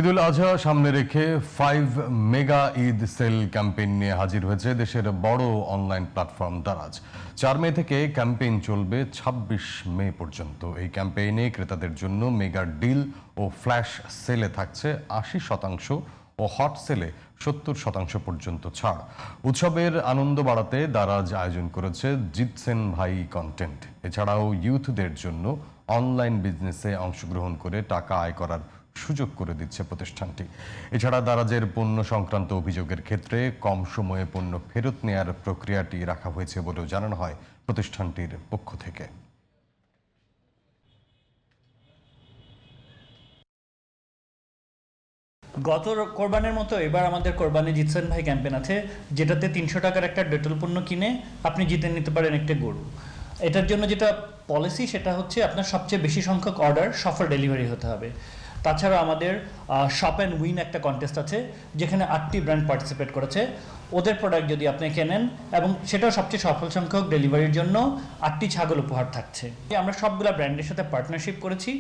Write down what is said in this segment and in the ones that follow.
ঈদুল আজহা সামনে রেখে 5 mega Eid sell campaign নিয়ে হাজির হয়েছে দেশের বড় অনলাইন প্ল্যাটফর্ম দারাজ। 4 মে থেকে ক্যাম্পেইন চলবে 26 মে পর্যন্ত। এই ক্যাম্পেইনে ক্রেতাদের জন্য মেগা ডিল ও ফ্ল্যাশ সেলে থাকছে 80% ও হট সেলে 70% পর্যন্ত ছাড়। উৎসবের আনন্দ বাড়াতে দারাজ আয়োজন করেছে জিতছেন ভাই কন্টেন্ট। এছাড়াও ইউথদের জন্য অনলাইন বিজনেসে অংশগ্রহণ করে টাকা আয় করার সুযোগ করে দিচ্ছে প্রতিষ্ঠানটি। এছাড়া দারাজের পণ্য সংক্রান্ত অভিযোগের ক্ষেত্রে কম সময়ে পণ্য ফেরত নেয়ার প্রক্রিয়াটি রাখা হয়েছে বলেও জানানো হয় প্রতিষ্ঠানটির পক্ষ থেকে। গত কোরবানির মতো এবার আমাদের কোরবানি জিতছেন ভাই ক্যাম্পেইন আছে, যেটাতে 300 টাকার একটা ডেটল পণ্য কিনে আপনি জিতে নিতে পারেন একটা গরু। এটার জন্য যেটা পলিসি সেটা হচ্ছে আপনার সবচেয়ে বেশি সংখ্যক অর্ডার সফল ডেলিভারি হতে হবে। তাছাড়া আমাদের শপ অ্যান্ড উইন একটা কন্টেস্ট আছে, যেখানে 8টি ব্র্যান্ড পার্টিসিপেট করেছে। ওদের প্রোডাক্ট যদি আপনি কেনেন এবং সেটাও সবচেয়ে সফল সংখ্যক ডেলিভারির জন্য 8টি ছাগল উপহার থাকছে। আমরা সবগুলা ব্র্যান্ডের সাথে পার্টনারশিপ করেছি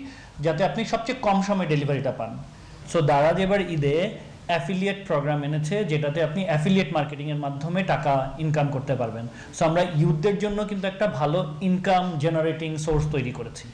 যাতে আপনি সবচেয়ে কম সময়ে ডেলিভারিটা পান। সো দারাজ এবার ঈদে অ্যাফিলিয়েট প্রোগ্রাম এনেছে, যেটাতে আপনি অ্যাফিলিয়েট মার্কেটিংয়ের মাধ্যমে টাকা ইনকাম করতে পারবেন। সো আমরা ইউথদের জন্য কিন্তু একটা ভালো ইনকাম জেনারেটিং সোর্স তৈরি করেছি।